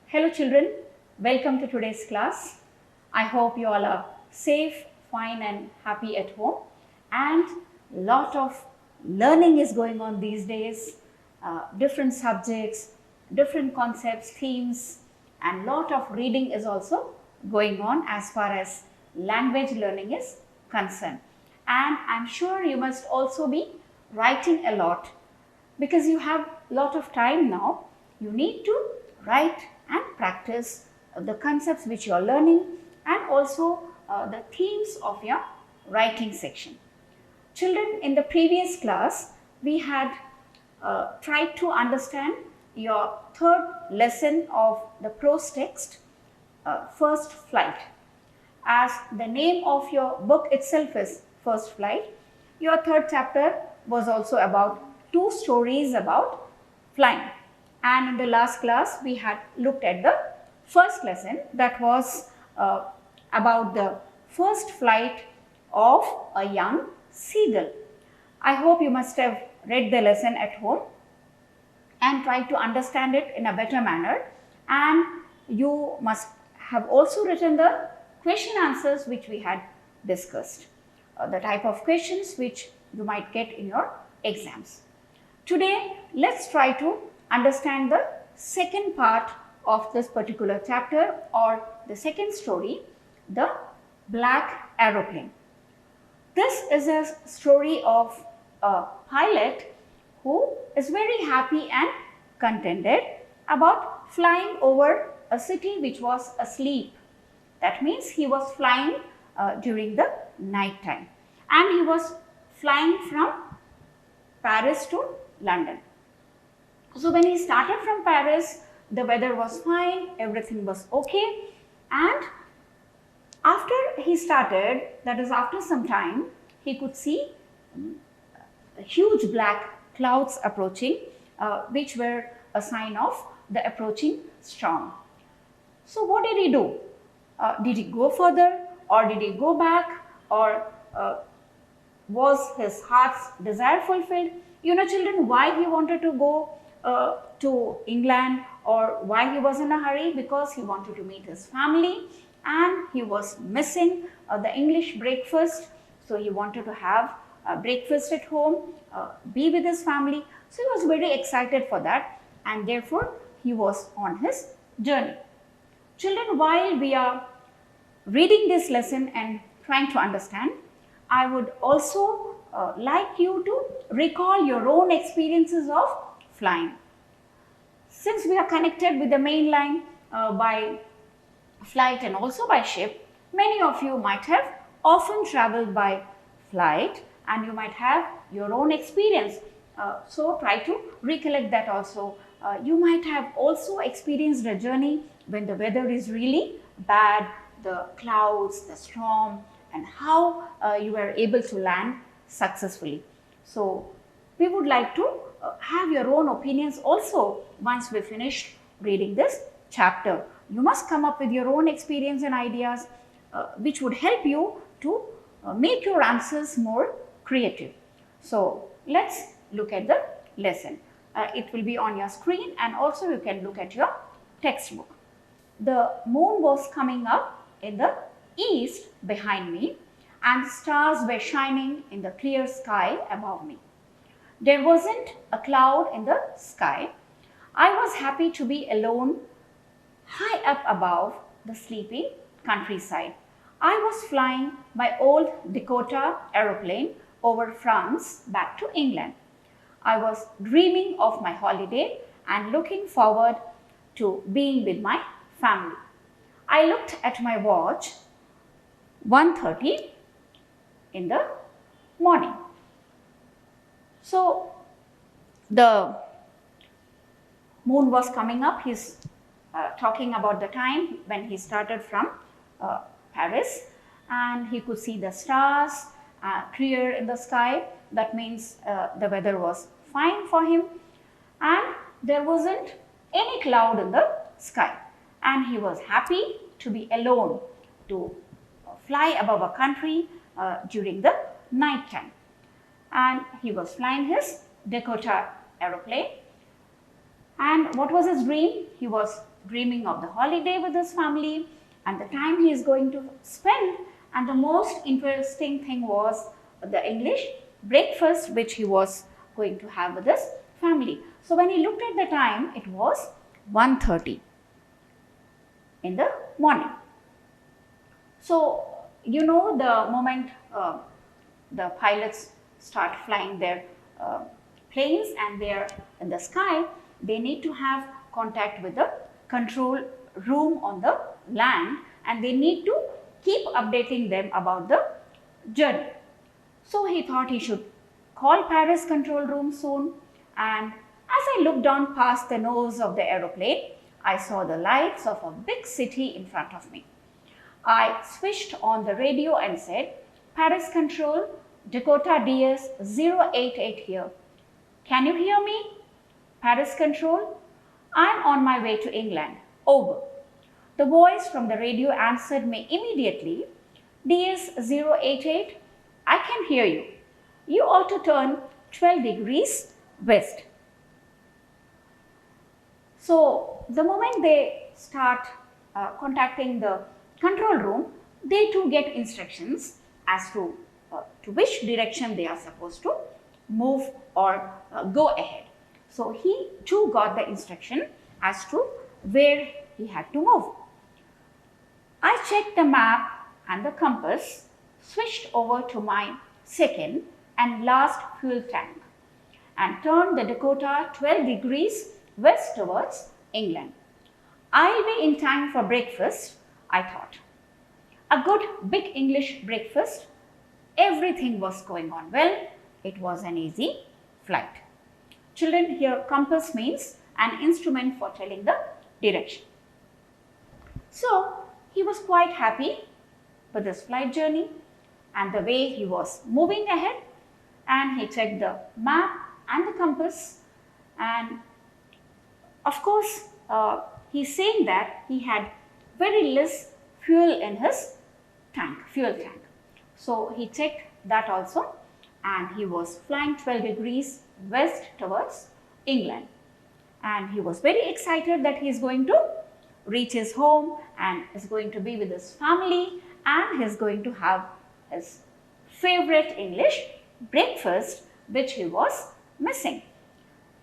Hello children, welcome to today's class. I hope you all are safe, fine and happy at home, and lot of learning is going on these days. Different subjects, different concepts, themes, and lot of reading is also going on as far as language learning is concerned. And I'm sure you must also be writing a lot because you have a lot of time now. You need to write and practice the concepts which you are learning and also the themes of your writing section. Children, in the previous class, we had tried to understand your third lesson of the prose text, First Flight. As the name of your book itself is First Flight, your third chapter was also about two stories about flying. And in the last class, we had looked at the first lesson that was about the first flight of a young seagull. I hope you must have read the lesson at home and tried to understand it in a better manner. And you must have also written the question answers which we had discussed, the type of questions which you might get in your exams. Today, let's try to understand the second part of this particular chapter or the second story, the Black Aeroplane. This is a story of a pilot who is very happy and contented about flying over a city which was asleep. That means he was flying during the night time, and he was flying from Paris to London. So when he started from Paris, the weather was fine, everything was okay, and after he started, that is after some time, he could see huge black clouds approaching, which were a sign of the approaching storm. So what did he do? Did he go further, or did he go back, or was his heart's desire fulfilled? You know, children, why he wanted to go to England, or why he was in a hurry? Because he wanted to meet his family and he was missing the English breakfast. So he wanted to have breakfast at home, be with his family. So he was very excited for that, and therefore he was on his journey. Children, while we are reading this lesson and trying to understand, I would also like you to recall your own experiences of flying. Since we are connected with the main line by flight and also by ship, many of you might have often traveled by flight and you might have your own experience. So try to recollect that also. You might have also experienced a journey when the weather is really bad, the clouds, the storm, and how you were able to land successfully. So we would like to have your own opinions also once we finish reading this chapter. You must come up with your own experience and ideas which would help you to make your answers more creative. So let's look at the lesson. It will be on your screen, and also you can look at your textbook. The moon was coming up in the east behind me, and the stars were shining in the clear sky above me. There wasn't a cloud in the sky. I was happy to be alone high up above the sleepy countryside. I was flying my old Dakota aeroplane over France back to England. I was dreaming of my holiday and looking forward to being with my family. I looked at my watch, 1:30 in the morning. So the moon was coming up. He's talking about the time when he started from Paris, and he could see the stars clear in the sky. That means the weather was fine for him, and there wasn't any cloud in the sky, and he was happy to be alone to fly above a country during the night time. And he was flying his Dakota aeroplane. And what was his dream? He was dreaming of the holiday with his family and the time he is going to spend, and the most interesting thing was the English breakfast which he was going to have with his family. So when he looked at the time, it was 1:30 in the morning. So you know, the moment the pilots start flying their planes and they are in the sky, they need to have contact with the control room on the land, and they need to keep updating them about the journey. So he thought he should call Paris control room soon, and as I looked down past the nose of the aeroplane, I saw the lights of a big city in front of me. I switched on the radio and said, "Paris control, Dakota DS 088 here. Can you hear me? Paris control, I'm on my way to England. Over." The voice from the radio answered me immediately, "DS 088, I can hear you. You ought to turn 12 degrees west." So the moment they start contacting the control room, they too get instructions as to which direction they are supposed to move or go ahead. So he too got the instruction as to where he had to move. I checked the map and the compass, switched over to my second and last fuel tank, and turned the Dakota 12 degrees west towards England. I'll be in time for breakfast, I thought. A good big English breakfast. Everything was going on well. It was an easy flight. Children, here compass means an instrument for telling the direction. So he was quite happy with his flight journey and the way he was moving ahead, and he checked the map and the compass, and of course he's saying that he had very less fuel in his fuel tank. So he checked that also, and he was flying 12 degrees west towards England, and he was very excited that he is going to reach his home and is going to be with his family, and he is going to have his favorite English breakfast which he was missing.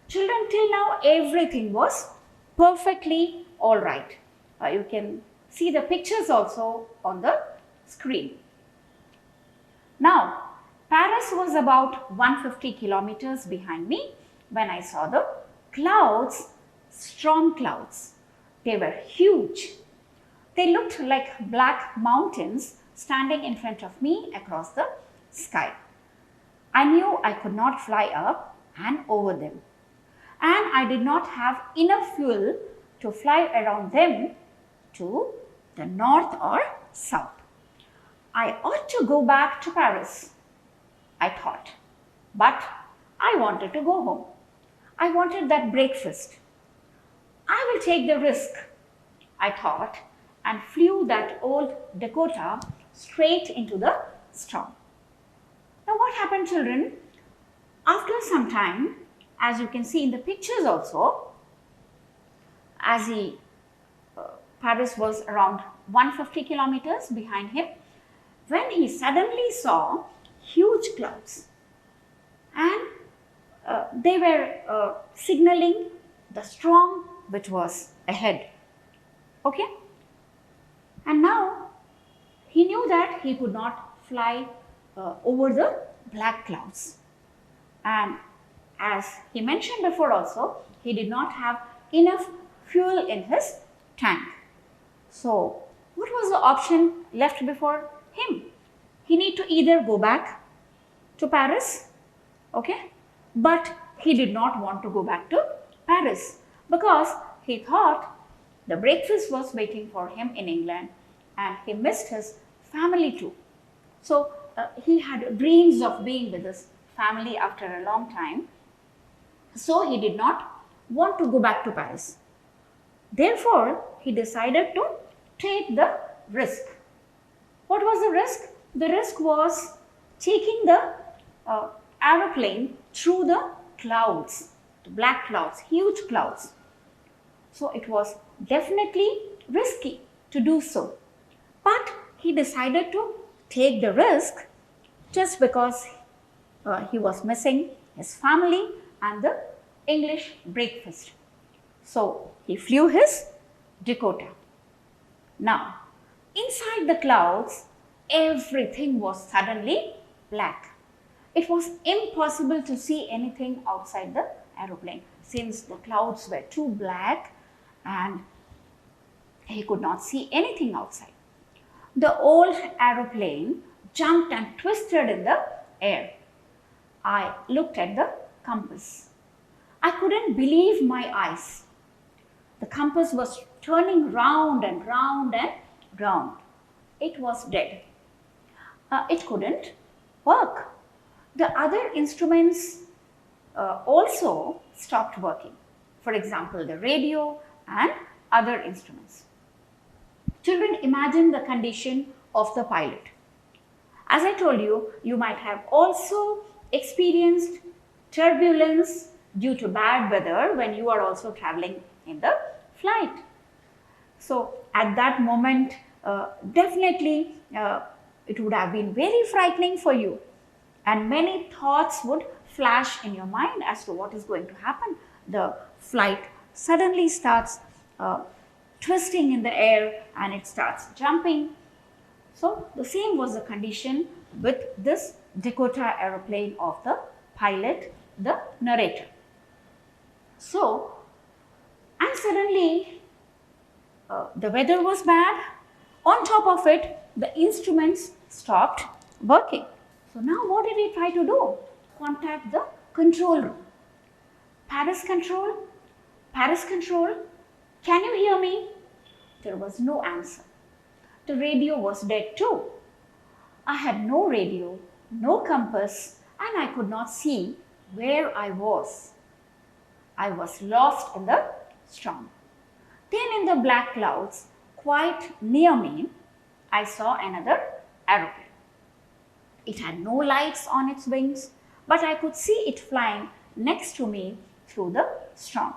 Children, till now everything was perfectly all right. You can see the pictures also on the screen. Now, Paris was about 150 kilometers behind me when I saw the clouds, storm clouds. They were huge. They looked like black mountains standing in front of me across the sky. I knew I could not fly up and over them, and I did not have enough fuel to fly around them to the north or south. I ought to go back to Paris, I thought, but I wanted to go home. I wanted that breakfast. I will take the risk, I thought, and flew that old Dakota straight into the storm. Now what happened, children? After some time, as you can see in the pictures also, as Paris was around 150 kilometers behind him, when he suddenly saw huge clouds, and they were signaling the storm which was ahead. Okay? And now he knew that he could not fly over the black clouds, and as he mentioned before also, he did not have enough fuel in his tank. So what was the option left before him? He need to either go back to Paris, okay, but he did not want to go back to Paris because he thought the breakfast was waiting for him in England and he missed his family too. So he had dreams of being with his family after a long time. So he did not want to go back to Paris. Therefore, he decided to take the risk. What was the risk? The risk was taking the aeroplane through the clouds, the black clouds, huge clouds. So it was definitely risky to do so. But he decided to take the risk just because he was missing his family and the English breakfast. So he flew his Dakota. Now, inside the clouds, everything was suddenly black. It was impossible to see anything outside the aeroplane since the clouds were too black and he could not see anything outside. The old aeroplane jumped and twisted in the air. I looked at the compass. I couldn't believe my eyes. The compass was turning round and round and round. It was dead. It couldn't work. The other instruments also stopped working. For example, the radio and other instruments. Children, imagine the condition of the pilot. As I told you, you might have also experienced turbulence due to bad weather when you are also traveling in the flight. So at that moment, definitely it would have been very frightening for you, and many thoughts would flash in your mind as to what is going to happen. The flight suddenly starts twisting in the air and it starts jumping. So the same was the condition with this Dakota aeroplane of the pilot, the narrator. So, and suddenly the weather was bad. On top of it, the instruments stopped working. So now what did he try to do? Contact the control room. Paris control, can you hear me? There was no answer. The radio was dead too. I had no radio, no compass, and I could not see where I was. I was lost in the storm. Then in the black clouds, quite near me, I saw another aeroplane. It had no lights on its wings, but I could see it flying next to me through the storm.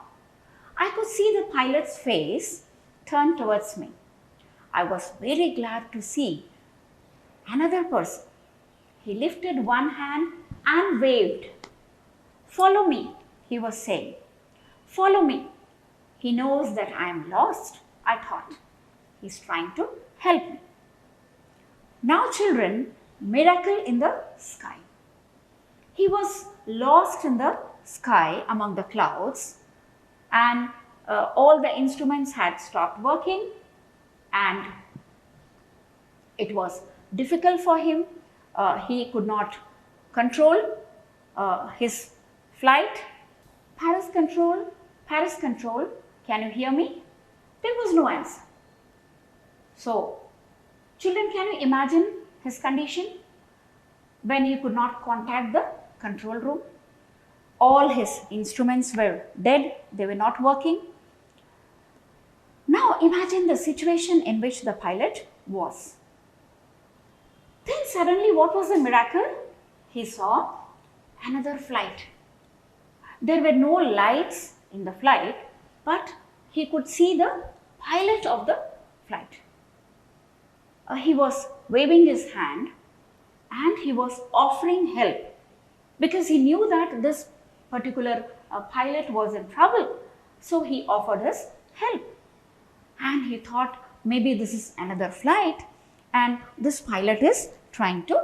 I could see the pilot's face turn towards me. I was very glad to see another person. He lifted one hand and waved. "Follow me," he was saying. "Follow me." He knows that I am lost, I thought. He's trying to help me. Now children, miracle in the sky. He was lost in the sky among the clouds, and all the instruments had stopped working, and it was difficult for him. He could not control his flight. Paris control, can you hear me? There was no answer. So, children, can you imagine his condition when he could not contact the control room? All his instruments were dead, they were not working. Now imagine the situation in which the pilot was. Then suddenly, what was the miracle? He saw another flight. There were no lights in the flight, but he could see the pilot of the flight. He was waving his hand and he was offering help because he knew that this particular pilot was in trouble. So he offered his help, and he thought maybe this is another flight and this pilot is trying to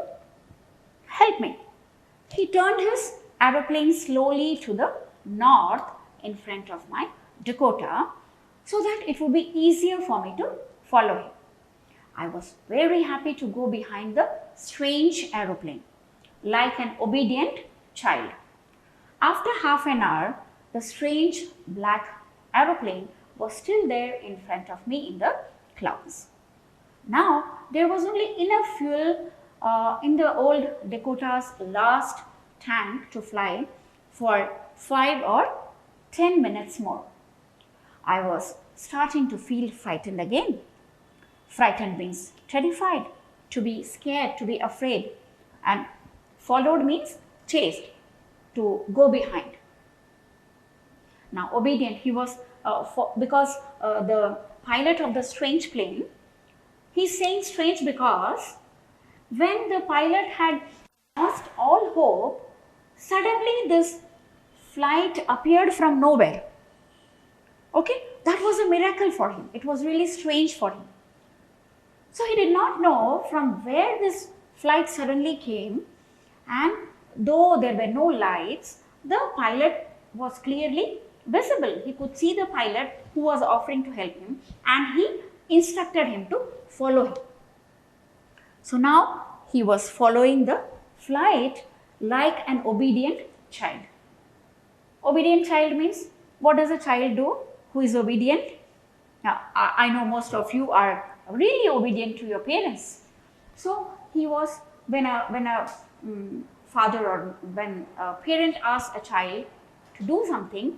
help me. He turned his aeroplane slowly to the north in front of my Dakota so that it would be easier for me to follow him. I was very happy to go behind the strange aeroplane like an obedient child. After half an hour, the strange black aeroplane was still there in front of me in the clouds. Now there was only enough fuel in the old Dakota's last tank to fly for 5 or 10 minutes more. I was starting to feel frightened again. Frightened means terrified, to be scared, to be afraid, and followed means chased, to go behind. Now obedient, he was because the pilot of the strange plane, he's saying strange because when the pilot had lost all hope, suddenly this flight appeared from nowhere. Okay, that was a miracle for him. It was really strange for him. So he did not know from where this flight suddenly came, and though there were no lights, the pilot was clearly visible. He could see the pilot who was offering to help him, and he instructed him to follow him. So now he was following the flight like an obedient child. Obedient child means, what does a child do who is obedient? Now, I know most of you are really obedient to your parents. So he was, when a father or when a parent asks a child to do something,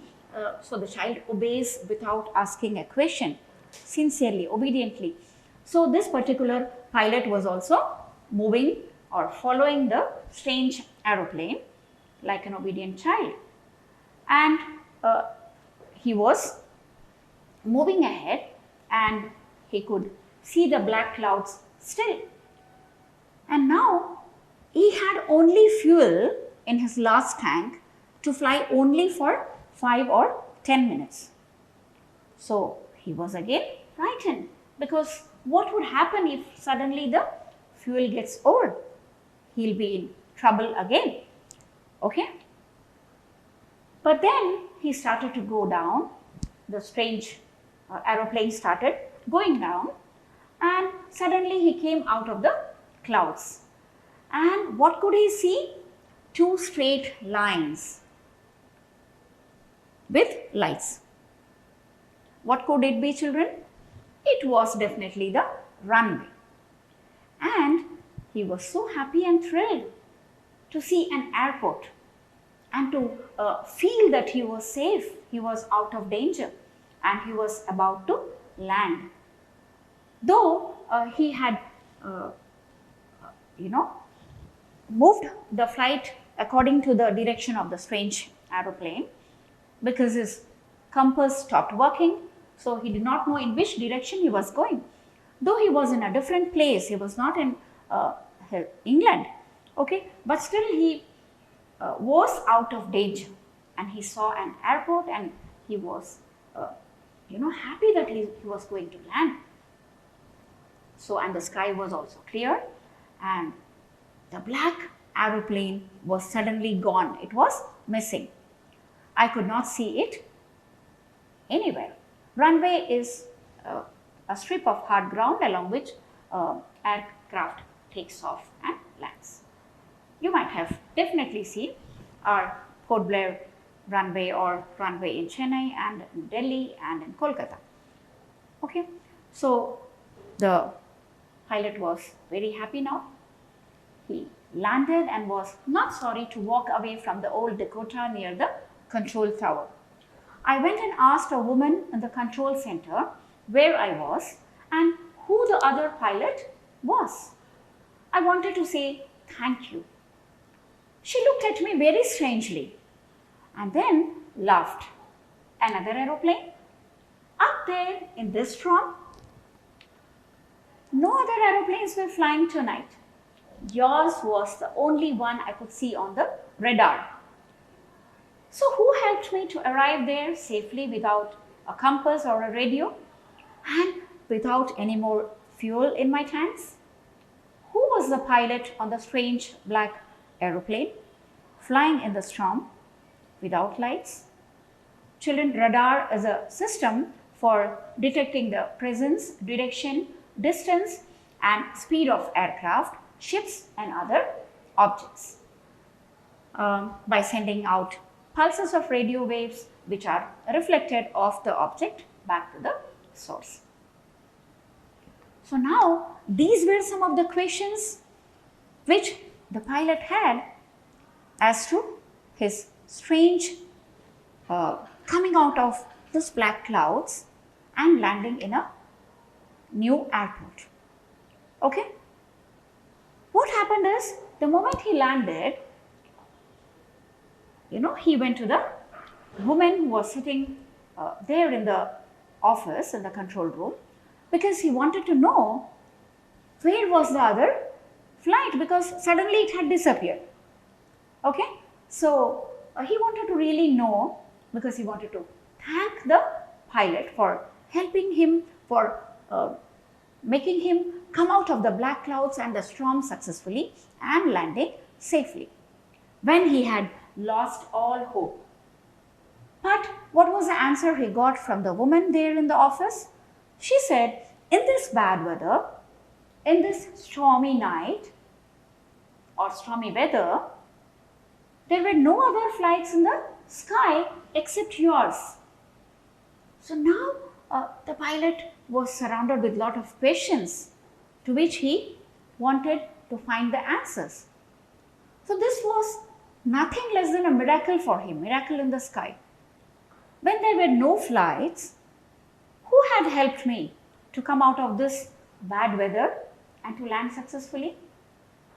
so the child obeys without asking a question, sincerely, obediently. So this particular pilot was also moving or following the strange aeroplane like an obedient child, and he was moving ahead, and he could see the black clouds still. And now he had only fuel in his last tank to fly only for 5 or 10 minutes. So he was again frightened, because what would happen if suddenly the fuel gets over? He'll be in trouble again. Okay? But then he started to go down. The strange aeroplane started going down, and suddenly he came out of the clouds. And what could he see? 2 straight lines with lights. What could it be, children? It was definitely the runway. And he was so happy and thrilled to see an airport and to feel that he was safe, he was out of danger, and he was about to land. Though he had, moved the flight according to the direction of the strange aeroplane, because his compass stopped working, so he did not know in which direction he was going. Though he was in a different place, he was not in England, okay, but still he was out of danger, and he saw an airport, and he was happy that he was going to land. So, and the sky was also clear, and the black aeroplane was suddenly gone. It was missing. I could not see it anywhere. Runway is a strip of hard ground along which aircraft takes off and lands. You might have definitely seen our Port Blair runway or runway in Chennai and in Delhi and in Kolkata. Okay, so the pilot was very happy now. He landed and was not sorry to walk away from the old Dakota near the control tower. I went and asked a woman in the control center where I was and who the other pilot was. I wanted to say thank you. She looked at me very strangely and then laughed. Another aeroplane? Up there in this storm? No other aeroplanes were flying tonight. Yours was the only one I could see on the radar. So who helped me to arrive there safely without a compass or a radio and without any more fuel in my tanks? Who was the pilot on the strange black aeroplane flying in the storm without lights? Children, radar is a system for detecting the presence, direction, distance and speed of aircraft, ships and other objects by sending out pulses of radio waves which are reflected off the object back to the source. So now these were some of the questions which the pilot had as to his strange coming out of this black clouds and landing in a new airport. Okay? What happened is, the moment he landed, he went to the woman who was sitting there in the office, in the control room, because he wanted to know where was the other flight, because suddenly it had disappeared. Okay, so he wanted to really know, because he wanted to thank the pilot for helping him, for making him come out of the black clouds and the storm successfully and landing safely when he had lost all hope. But what was the answer he got from the woman there in the office? She said, in this bad weather, in this stormy night or stormy weather, there were no other flights in the sky except yours. So now the pilot was surrounded with a lot of questions to which he wanted to find the answers. So this was nothing less than a miracle for him, miracle in the sky. When there were no flights, who had helped me to come out of this bad weather and to land successfully?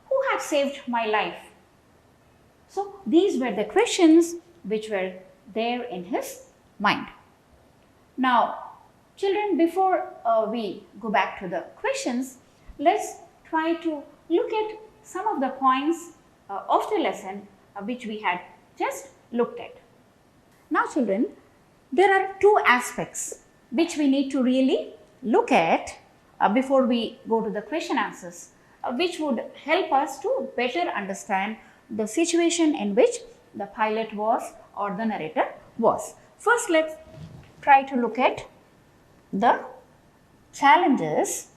Who had saved my life? So these were the questions which were there in his mind. Now, children, before we go back to the questions, let's try to look at some of the points of the lesson which we had just looked at. Now, children, there are two aspects which we need to really look at before we go to the question answers, which would help us to better understand the situation in which the pilot was or the narrator was. First, let's try to look at the challenges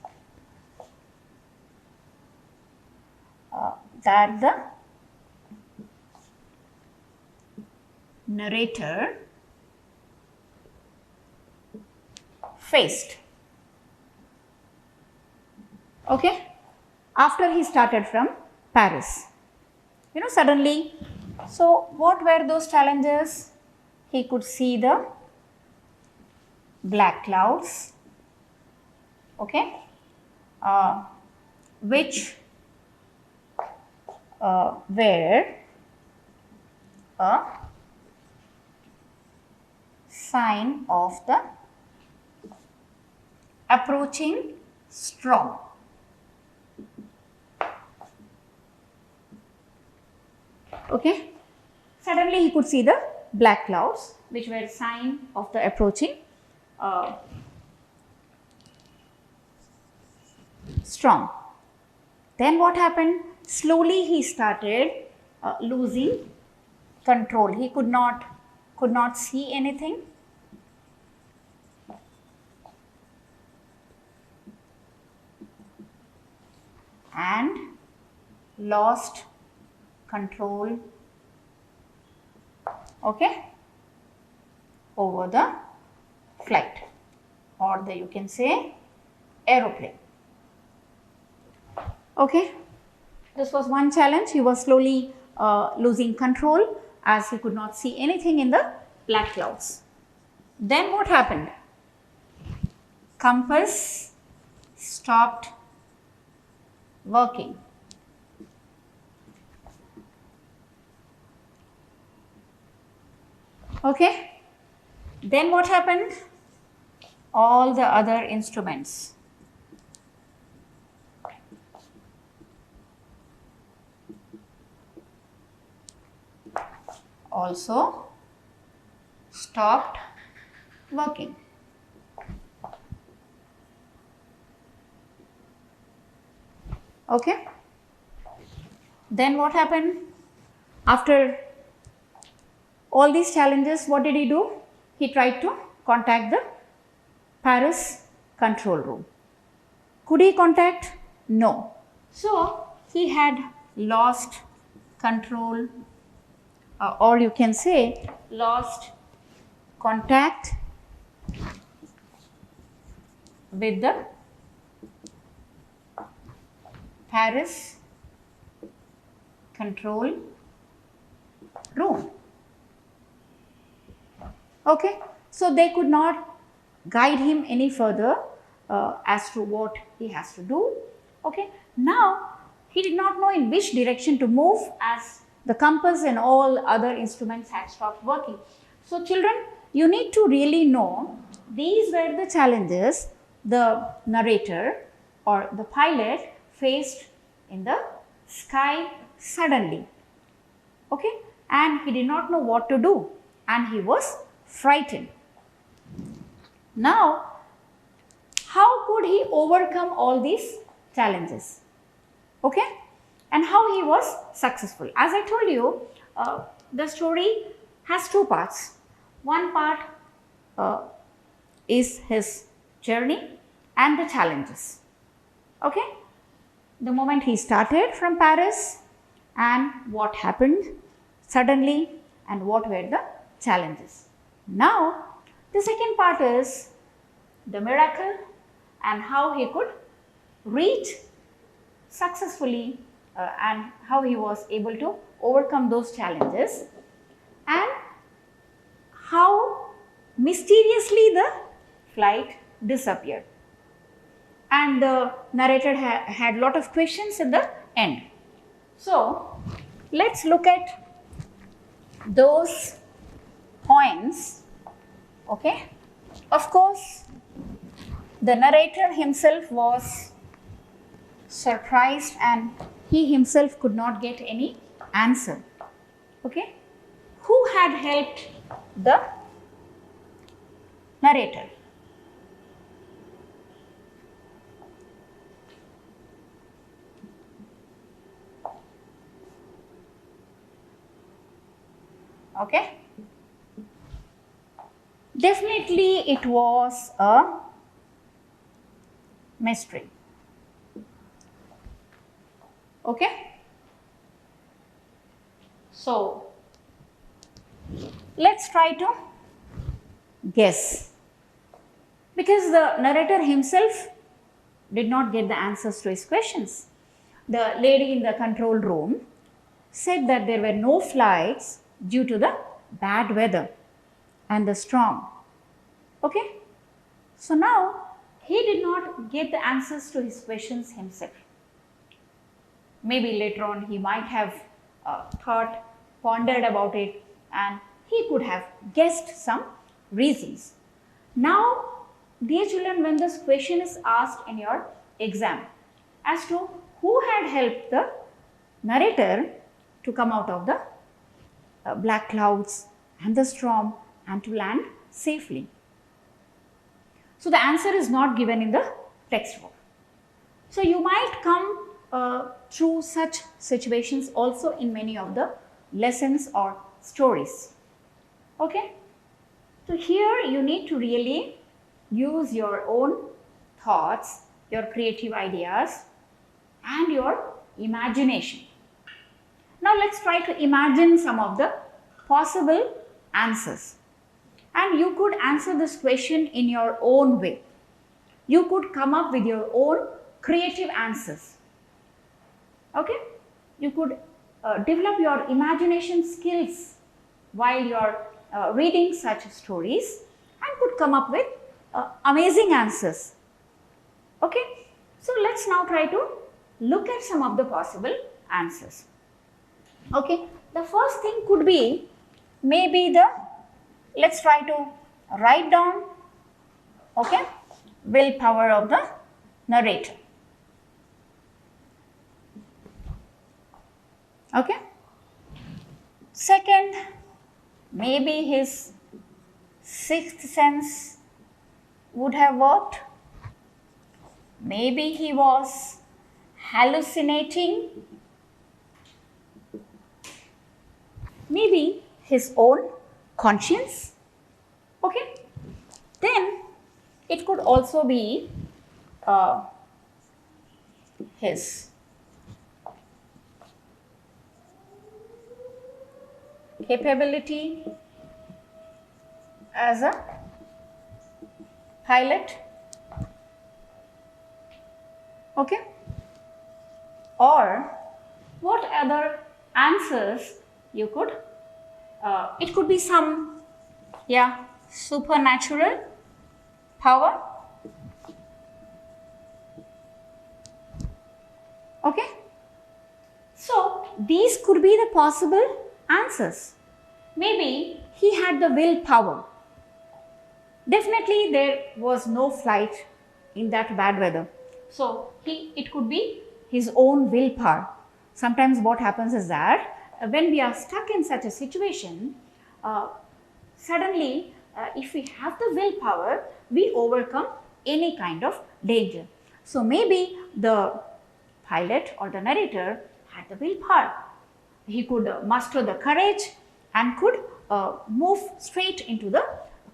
that the narrator faced. Okay, after he started from Paris, suddenly, so what were those challenges? He could see the black clouds, okay, which were a sign of the approaching storm. Okay, suddenly he could see the black clouds which were a sign of the approaching storm. Then what happened? Slowly he started losing control. He could not see anything. And lost control, okay, over the flight, or you can say aeroplane. Okay, this was one challenge. He was slowly losing control as he could not see anything in the black clouds. Then what happened? Compass stopped working. Okay, then what happened? All the other instruments also stopped working. Okay, then what happened? After all these challenges, what did he do? He tried to contact the Paris control room. Could he contact? No. So he had lost control, or you can say lost contact with the Paris control room. Okay, so they could not guide him any further as to what he has to do. Okay, now he did not know in which direction to move as the compass and all other instruments had stopped working. So children, you need to really know these were the challenges the narrator or the pilot faced in the sky suddenly. Okay, and he did not know what to do and he was frightened. Now, how could he overcome all these challenges? Okay, and how he was successful? As I told you, the story has two parts. One part is his journey and the challenges. Okay, the moment he started from Paris and what happened suddenly and what were the challenges. Now, the second part is the miracle and how he could reach successfully and how he was able to overcome those challenges and how mysteriously the flight disappeared. And the narrator had a lot of questions in the end. So, let's look at those points. Okay. Of course, the narrator himself was surprised and he himself could not get any answer. Okay. Who had helped the narrator? Okay. Definitely it was a mystery. Okay. So, let's try to guess. Because the narrator himself did not get the answers to his questions. The lady in the control room said that there were no flights due to the bad weather and the storm. Okay. So now he did not get the answers to his questions himself. Maybe later on he might have pondered about it and he could have guessed some reasons. Now, dear children, when this question is asked in your exam as to who had helped the narrator to come out of the black clouds and the storm and to land safely. So, the answer is not given in the textbook. So, you might come through such situations also in many of the lessons or stories. Okay. So, here you need to really use your own thoughts, your creative ideas and your imagination. Now, let's try to imagine some of the possible answers. And you could answer this question in your own way. You could come up with your own creative answers. Okay? You could develop your imagination skills while you are reading such stories and could come up with amazing answers. Okay? So, let's now try to look at some of the possible answers. Okay? The first thing could be maybe let's try to write down, okay, willpower of the narrator. Okay. Second, maybe his sixth sense would have worked. Maybe he was hallucinating. Maybe his own conscience. Okay. Then it could also be his capability as a pilot. Okay. Or what other answers you could, it could be some, yeah, supernatural power. Okay. So, these could be the possible answers. Maybe he had the willpower. Definitely there was no flight in that bad weather. So it could be his own willpower. Sometimes what happens is that when we are stuck in such a situation, suddenly if we have the willpower, we overcome any kind of danger. So maybe the pilot or the narrator had the willpower. He could muster the courage and could move straight into the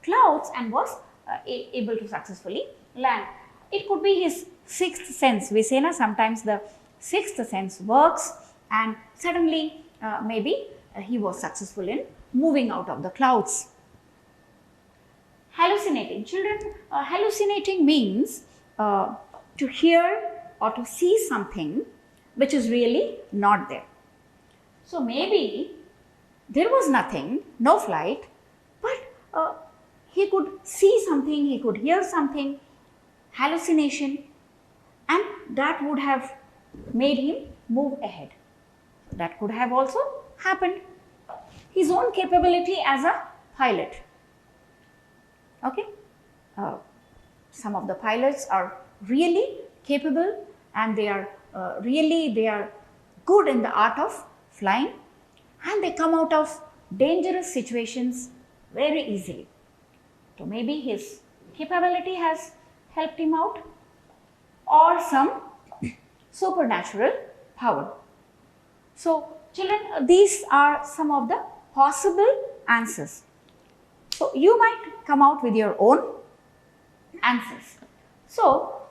clouds and was able to successfully land. It could be his sixth sense. We say sometimes the sixth sense works, and suddenly maybe he was successful in moving out of the clouds. Hallucinating. Children, hallucinating means to hear or to see something which is really not there. So maybe there was nothing, no flight, but he could see something, he could hear something, hallucination, and that would have made him move ahead. That could have also happened. His own capability as a pilot. Okay, some of the pilots are really capable and they are good in the art of flying, and they come out of dangerous situations very easily. So maybe his capability has helped him out, or some supernatural power. So children, these are some of the possible answers. So you might come out with your own answers. So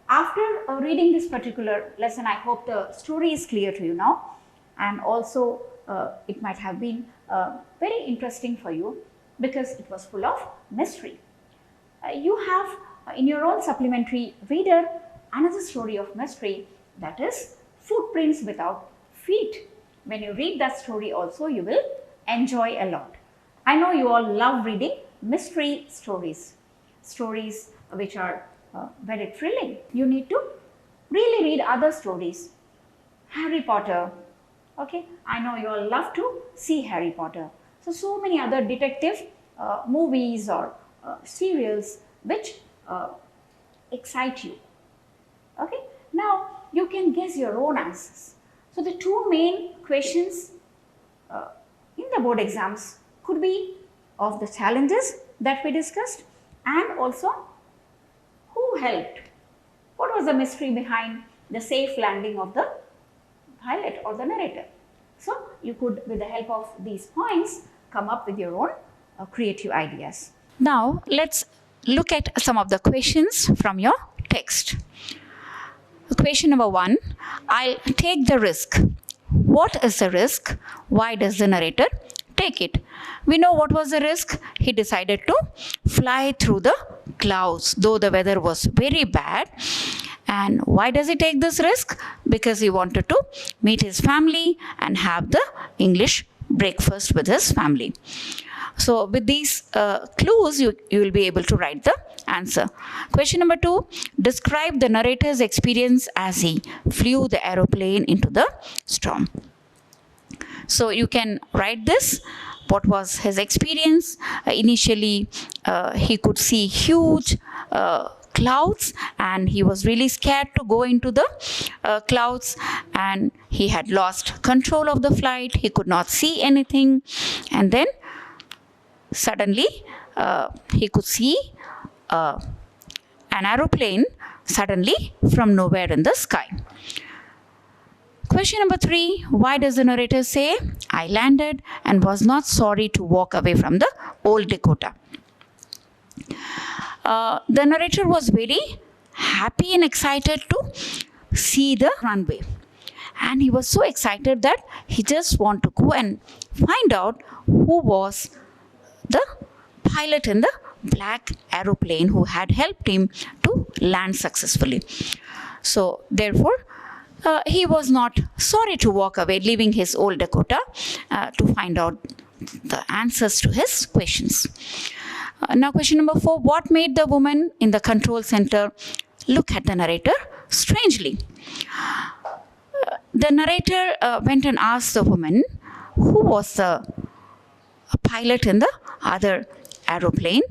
after reading this particular lesson, I hope the story is clear to you now, and also it might have been very interesting for you because it was full of mystery. You have in your own supplementary reader another story of mystery, that is Footprints Without Feet. When you read that story also, you will enjoy a lot. I know you all love reading mystery stories, stories which are very thrilling. You need to really read other stories. Harry Potter, okay, I know you all love to see Harry Potter. So many other detective movies or serials which excite you. Okay, now you can guess your own answers. So the two main questions in the board exams could be of the challenges that we discussed, and also who helped. What was the mystery behind the safe landing of the pilot or the narrator? So you could, with the help of these points, come up with your own creative ideas. Now let's look at some of the questions from your text. Question number 1, I'll take the risk. What is the risk? Why does the narrator take it? We know what was the risk. He decided to fly through the clouds, though the weather was very bad. And why does he take this risk? Because he wanted to meet his family and have the English breakfast with his family. So with these clues, you will be able to write the answer. Question number 2, describe the narrator's experience as he flew the aeroplane into the storm. So you can write this. What was his experience? Initially, he could see huge clouds and he was really scared to go into the clouds, and he had lost control of the flight. He could not see anything, and then suddenly he could see an aeroplane suddenly from nowhere in the sky. Question number 3, why does the narrator say, I landed and was not sorry to walk away from the old Dakota? The narrator was very happy and excited to see the runway. And he was so excited that he just wanted to go and find out who was the pilot in the black aeroplane who had helped him to land successfully. So therefore, he was not sorry to walk away, leaving his old Dakota to find out the answers to his questions. Now question number 4, what made the woman in the control center look at the narrator strangely? The narrator went and asked the woman who was the a pilot in the other aeroplane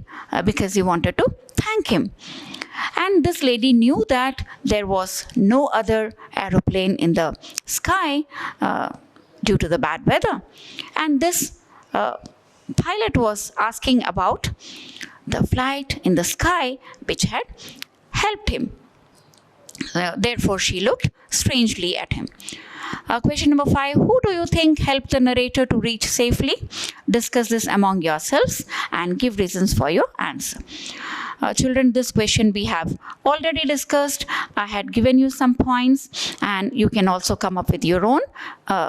because he wanted to thank him. And this lady knew that there was no other aeroplane in the sky due to the bad weather. And this pilot was asking about the flight in the sky which had helped him. Therefore, she looked strangely at him. Question number 5. Who do you think helped the narrator to reach safely? Discuss this among yourselves and give reasons for your answer. Children, this question we have already discussed. I had given you some points, and you can also come up with your own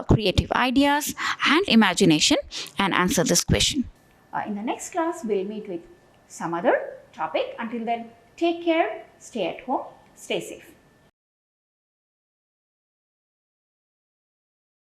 creative ideas and imagination and answer this question. In the next class, we'll meet with some other topic. Until then, take care, stay at home, stay safe.